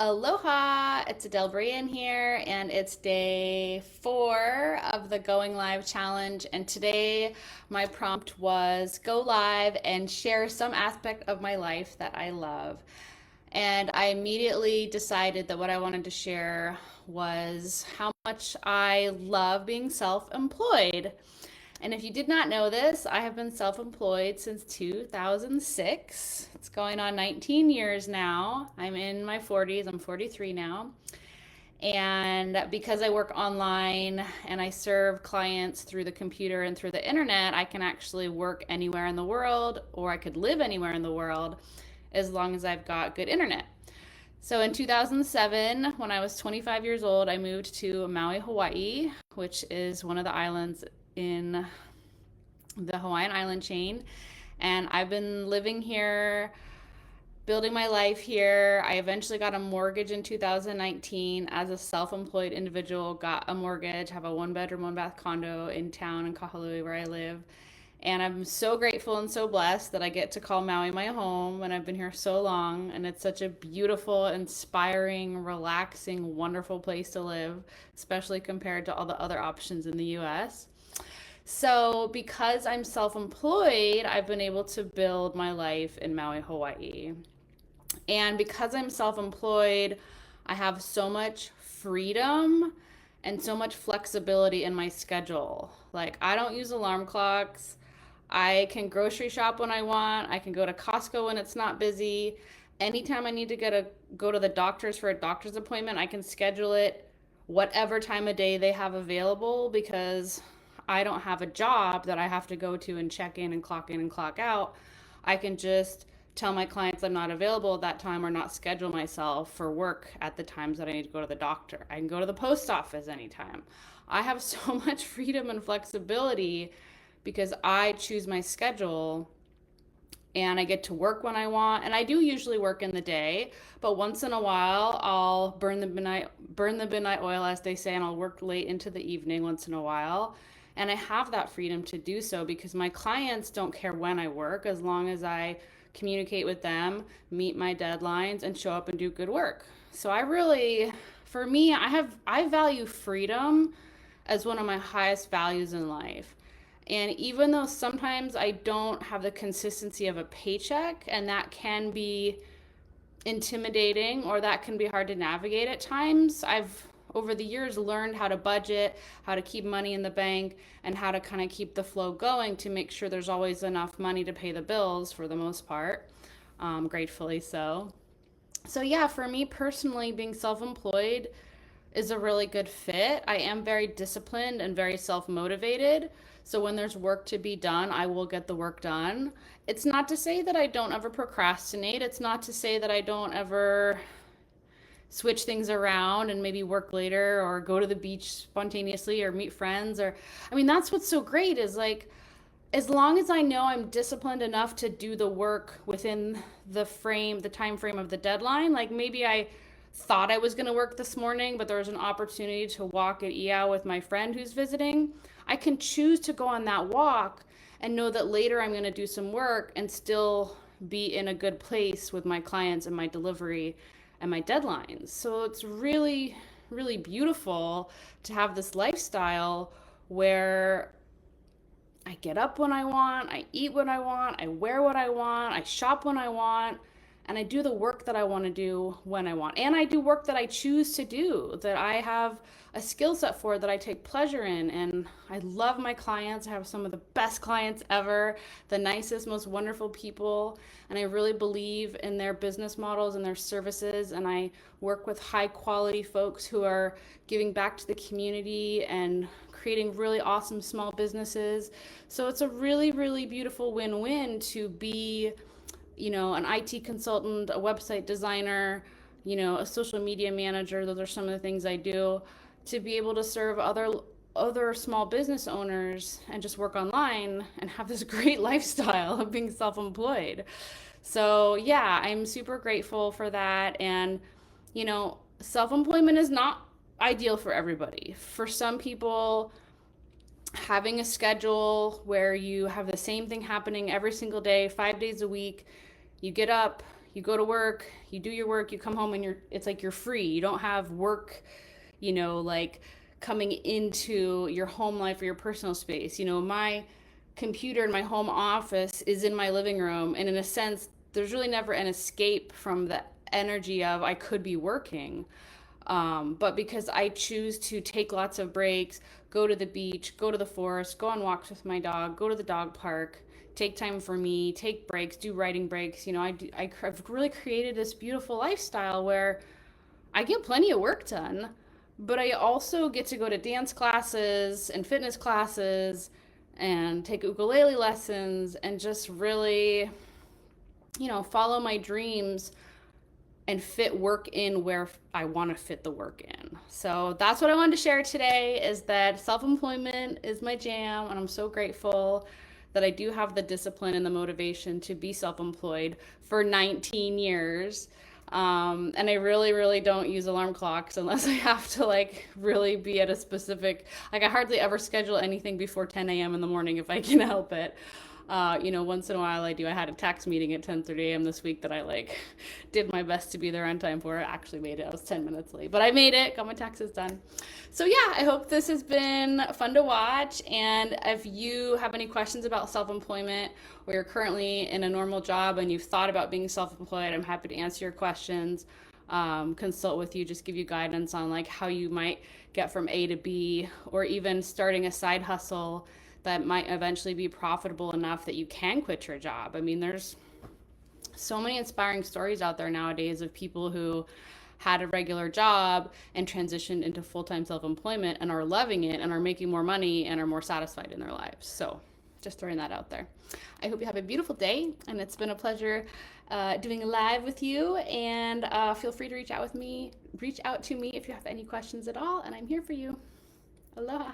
Aloha, it's Adele Brian here, and it's day 4 of the Going Live challenge. And today, my prompt was go live and share some aspect of my life that I love. And I immediately decided that what I wanted to share was how much I love being self employed. And if you did not know this, I have been self employed since 2006. It's going on 19 years now. I'm in my 40s, I'm 43 now. And because I work online and I serve clients through the computer and through the internet, I can actually work anywhere in the world, or I could live anywhere in the world as long as I've got good internet. So in 2007, when I was 25 years old, I moved to Maui, Hawaii, which is one of the islands in the Hawaiian island chain. And I've been living here, building my life here. I eventually got a mortgage in 2019 as a self employed individual, got a mortgage, have a 1 bedroom, 1 bath condo in town in Kahului where I live. And I'm so grateful and so blessed that I get to call Maui my home, and I've been here so long. And it's such a beautiful, inspiring, relaxing, wonderful place to live, especially compared to all the other options in the US. So, because I'm self employed, I've been able to build my life in Maui, Hawaii. And because I'm self employed, I have so much freedom and so much flexibility in my schedule. Like, I don't use alarm clocks. I can grocery shop when I want. I can go to Costco when it's not busy. Anytime I need to go to the doctor's for a doctor's appointment, I can schedule it whatever time of day they have available because I don't have a job that I have to go to and check in and clock out. I can just tell my clients I'm not available at that time or not schedule myself for work at the times that I need to go to the doctor. I can go to the post office anytime. I have so much freedom and flexibility because I choose my schedule and I get to work when I want. And I do usually work in the day, but once in a while I'll burn the midnight oil, as they say, and I'll work late into the evening once in a while. And I have that freedom to do so because my clients don't care when I work as long as I communicate with them, meet my deadlines, and show up and do good work. So for me, I value freedom as one of my highest values in life. And even though sometimes I don't have the consistency of a paycheck, and that can be intimidating or that can be hard to navigate at times, I've over the years learned how to budget, how to keep money in the bank, and how to kind of keep the flow going to make sure there's always enough money to pay the bills for the most part, gratefully so. So, yeah, for me personally, being self employed is a really good fit. I am very disciplined and very self motivated. So when there's work to be done, I will get the work done. It's not to say that I don't ever procrastinate. It's not to say that I don't ever switch things around and maybe work later or go to the beach spontaneously or meet friends or I mean that's what's so great is like as long as I know I'm disciplined enough to do the work within the time frame of the deadline, like maybe I thought I was going to work this morning, but there was an opportunity to walk at EO with my friend who's visiting, I can choose to go on that walk and know that later I'm going to do some work and still be in a good place with my clients and my delivery and my deadlines. So it's really, really beautiful to have this lifestyle where I get up when I want, I eat when I want, I wear what I want, I shop when I want, and I do the work that I want to do when I want. And I do work that I choose to do, that I have a skill set for, that I take pleasure in. And I love my clients. I have some of the best clients ever, the nicest, most wonderful people. And I really believe in their business models and their services. And I work with high quality folks who are giving back to the community and creating really awesome small businesses. So it's a really, really beautiful win win to be, an IT consultant, a website designer, a social media manager. Those are some of the things I do to be able to serve other small business owners and just work online and have this great lifestyle of being self-employed. So, yeah, I'm super grateful for that and self-employment is not ideal for everybody. For some people, having a schedule where you have the same thing happening every single day, 5 days a week. You get up, you go to work, you do your work, you come home, and it's like you're free. You don't have work, like coming into your home life or your personal space. My computer in my home office is in my living room, and in a sense, there's really never an escape from the energy of I could be working. But because I choose to take lots of breaks, go to the beach, go to the forest, go on walks with my dog, go to the dog park, take time for me, take breaks, do writing breaks. I've really created this beautiful lifestyle where I get plenty of work done, but I also get to go to dance classes and fitness classes and take ukulele lessons and just really, follow my dreams and fit work in where I want to fit the work in. So that's what I wanted to share today, is that self-employment is my jam, and I'm so grateful that I do have the discipline and the motivation to be self-employed for 19 years. And I really, really don't use alarm clocks unless I have to really be at a specific, I hardly ever schedule anything before 10 a.m. in the morning if I can help it. Once in a while I do. I had a tax meeting at 10:30 a.m. this week that I did my best to be there on time for. I actually made it. I was 10 minutes late, but I made it, got my taxes done. So yeah, I hope this has been fun to watch. And if you have any questions about self-employment, or you're currently in a normal job and you've thought about being self-employed, I'm happy to answer your questions, consult with you, just give you guidance on how you might get from A to B, or even starting a side hustle that might eventually be profitable enough that you can quit your job. I mean, there's so many inspiring stories out there nowadays of people who had a regular job and transitioned into full-time self-employment and are loving it and are making more money and are more satisfied in their lives. So just throwing that out there. I hope you have a beautiful day, and it's been a pleasure doing a live with you. And feel free to reach out to me if you have any questions at all, and I'm here for you. Aloha.